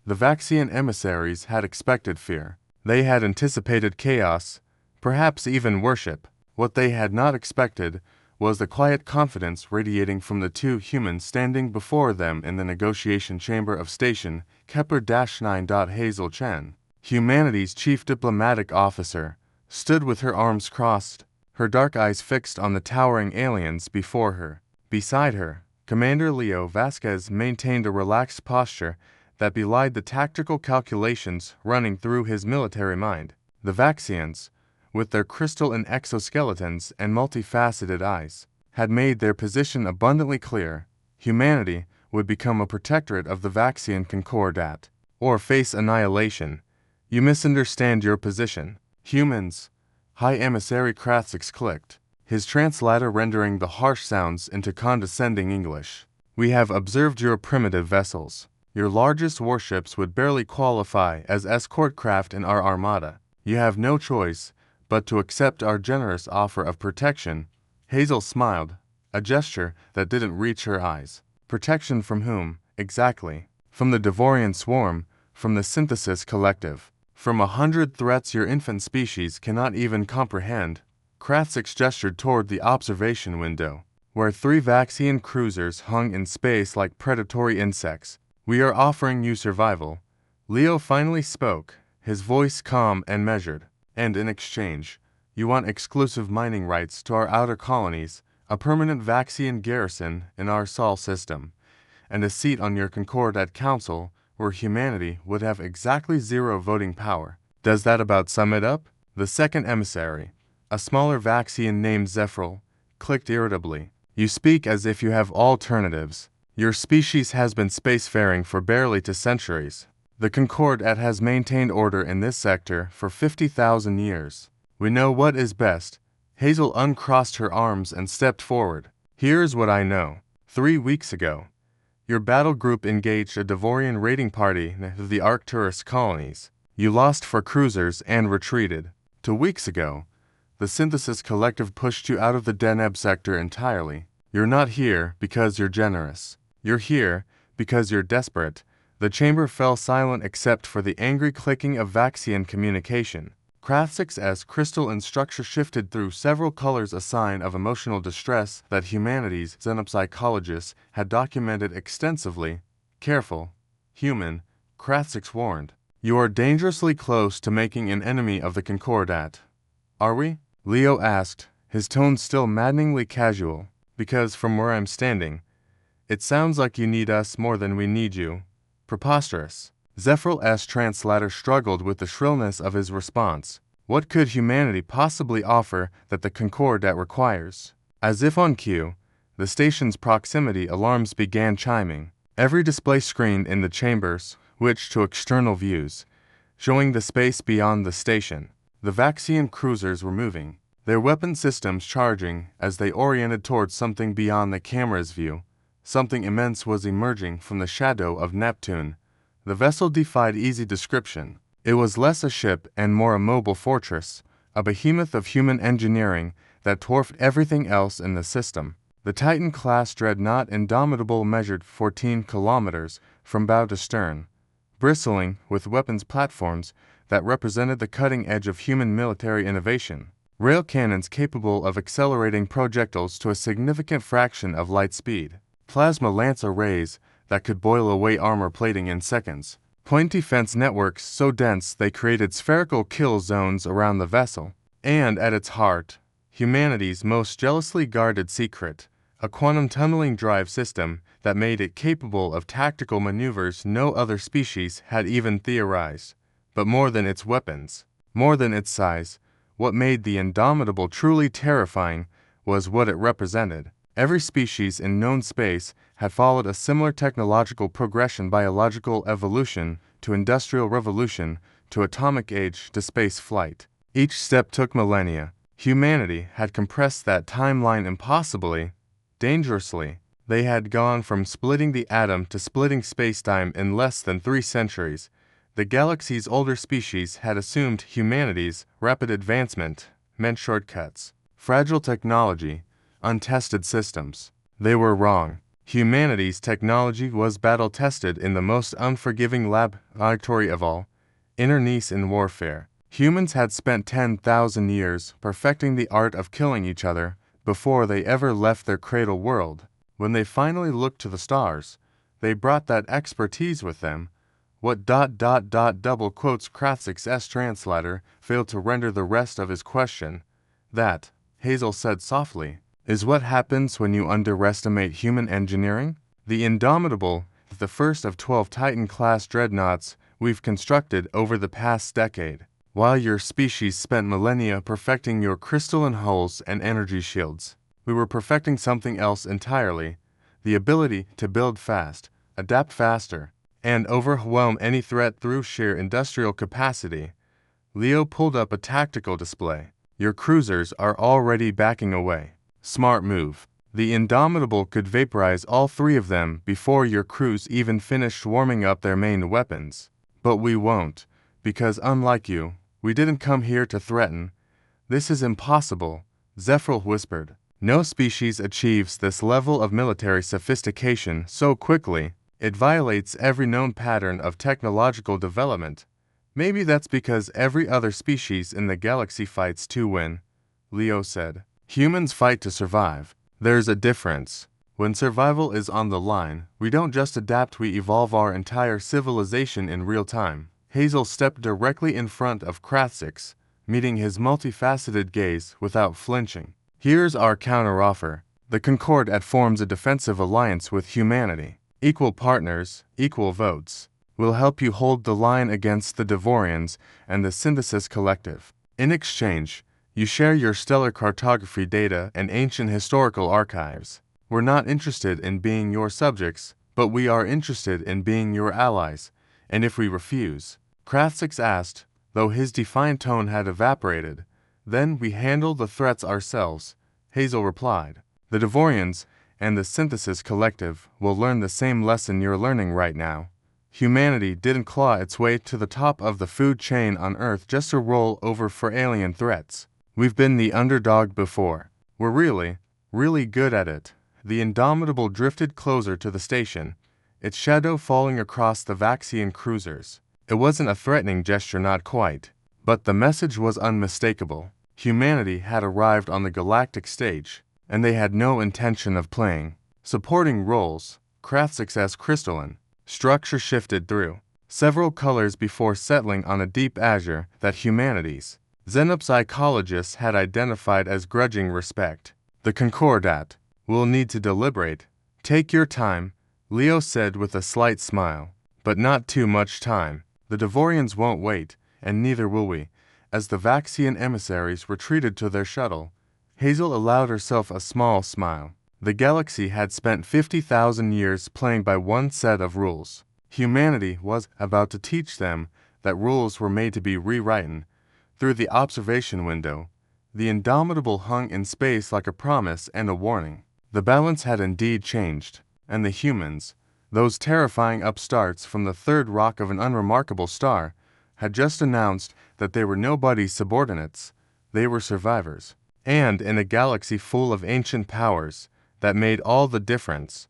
The Vaxian emissaries had expected fear. They had anticipated chaos, perhaps even worship. What they had not expected was the quiet confidence radiating from the two humans standing before them in the negotiation chamber of Station Kepler-9. Hazel Chen, humanity's chief diplomatic officer, stood with her arms crossed, her dark eyes fixed on the towering aliens before her. Beside her, Commander Leo Vasquez maintained a relaxed posture that belied the tactical calculations running through his military mind. The Vaxians, with their crystalline exoskeletons and multifaceted eyes, had made their position abundantly clear. Humanity would become a protectorate of the Vaxian Concordat, or face annihilation. You misunderstand your position. Humans. High Emissary Krathix clicked, his translator rendering the harsh sounds into condescending English. We have observed your primitive vessels. Your largest warships would barely qualify as escort craft in our armada. You have no choice but to accept our generous offer of protection. Hazel smiled, a gesture that didn't reach her eyes. Protection from whom, exactly? From the Devorian swarm, from the Synthesis Collective, from 100 threats your infant species cannot even comprehend. Krathix gestured toward the observation window, where 3 Vaxian cruisers hung in space like predatory insects. We are offering you survival. Leo finally spoke, his voice calm and measured. And in exchange, you want exclusive mining rights to our outer colonies, a permanent Vaxian garrison in our Sol system, and a seat on your Concordat Council where humanity would have exactly 0 voting power. Does that about sum it up? The second emissary, a smaller Vaxian named Zephril, clicked irritably. You speak as if you have alternatives. Your species has been spacefaring for barely 2 centuries. The Concordat has maintained order in this sector for 50,000 years. We know what is best. Hazel uncrossed her arms and stepped forward. Here's what I know. 3 weeks ago, your battle group engaged a Devorian raiding party of the Arcturus colonies. You lost 4 cruisers and retreated. 2 weeks ago, the Synthesis Collective pushed you out of the Deneb sector entirely. You're not here because you're generous. You're here because you're desperate. The chamber fell silent except for the angry clicking of Vaxian communication. Krathix's crystalline structure shifted through several colors, a sign of emotional distress that humanity's xenopsychologists had documented extensively. Careful, human, Krathix warned. You are dangerously close to making an enemy of the Concordat. Are we? Leo asked, his tone still maddeningly casual. Because from where I'm standing, it sounds like you need us more than we need you. Preposterous. Zephril's translator struggled with the shrillness of his response. What could humanity possibly offer that the Concordat requires? As if on cue, the station's proximity alarms began chiming. Every display screen in the chambers switched to external views, showing the space beyond the station. The Vaxian cruisers were moving, their weapon systems charging as they oriented towards something beyond the camera's view. Something immense was emerging from the shadow of Neptune. The vessel defied easy description. It was less a ship and more a mobile fortress, a behemoth of human engineering that dwarfed everything else in the system. The Titan-class Dreadnought Indomitable measured 14 kilometers from bow to stern, bristling with weapons platforms that represented the cutting edge of human military innovation. Rail cannons capable of accelerating projectiles to a significant fraction of light speed. Plasma lance arrays that could boil away armor plating in seconds. Point defense networks so dense they created spherical kill zones around the vessel. And at its heart, humanity's most jealously guarded secret, a quantum tunneling drive system that made it capable of tactical maneuvers no other species had even theorized. But more than its weapons, more than its size, what made the Indomitable truly terrifying was what it represented. Every species in known space had followed a similar technological progression, biological evolution to industrial revolution to atomic age to space flight. Each step took millennia. Humanity had compressed that timeline impossibly, dangerously. They had gone from splitting the atom to splitting spacetime in less than 3 centuries. The galaxy's older species had assumed humanity's rapid advancement meant shortcuts, fragile technology, untested systems. They were wrong. Humanity's technology was battle-tested in the most unforgiving laboratory of all, internecine in warfare. Humans had spent 10,000 years perfecting the art of killing each other before they ever left their cradle world. When they finally looked to the stars, they brought that expertise with them. What double quotes Krathzik's translator failed to render the rest of his question. That, Hazel said softly, is what happens when you underestimate human engineering? The Indomitable, the first of 12 Titan-class dreadnoughts we've constructed over the past decade, while your species spent millennia perfecting your crystalline hulls and energy shields. We were perfecting something else entirely, the ability to build fast, adapt faster, and overwhelm any threat through sheer industrial capacity. Leo pulled up a tactical display. Your cruisers are already backing away. Smart move. The Indomitable could vaporize all 3 of them before your crews even finished warming up their main weapons. But we won't, because unlike you, we didn't come here to threaten. This is impossible, Zephyr whispered. No species achieves this level of military sophistication so quickly. It violates every known pattern of technological development. Maybe that's because every other species in the galaxy fights to win, Leo said. Humans fight to survive. There's a difference. When survival is on the line, we don't just adapt, we evolve our entire civilization in real time. Hazel stepped directly in front of Krathzik's, meeting his multifaceted gaze without flinching. Here's our counteroffer. The Concordat forms a defensive alliance with humanity. Equal partners, equal votes. We'll help you hold the line against the Devorians and the Synthesis Collective. In exchange, you share your stellar cartography data and ancient historical archives. We're not interested in being your subjects, but we are interested in being your allies. And if we refuse, Krathzik's asked, though his defiant tone had evaporated, then we handle the threats ourselves, Hazel replied. The Devorians and the Synthesis Collective will learn the same lesson you're learning right now. Humanity didn't claw its way to the top of the food chain on Earth just to roll over for alien threats. We've been the underdog before. We're really good at it. The Indomitable drifted closer to the station, its shadow falling across the Vaxian cruisers. It wasn't a threatening gesture, not quite, but the message was unmistakable. Humanity had arrived on the galactic stage, and they had no intention of playing. Supporting roles, Krathzik's crystalline structure shifted through several colors before settling on a deep azure that humanity's xenopsychologists had identified as grudging respect. The Concordat will need to deliberate. Take your time, Leo said with a slight smile, but not too much time. The Devorians won't wait, and neither will we. As the Vaxian emissaries retreated to their shuttle, Hazel allowed herself a small smile. The galaxy had spent 50,000 years playing by one set of rules. Humanity was about to teach them that rules were made to be rewritten. Through the observation window, the Indomitable hung in space like a promise and a warning. The balance had indeed changed, and the humans, those terrifying upstarts from the third rock of an unremarkable star, had just announced that they were nobody's subordinates. They were survivors. And in a galaxy full of ancient powers, that made all the difference.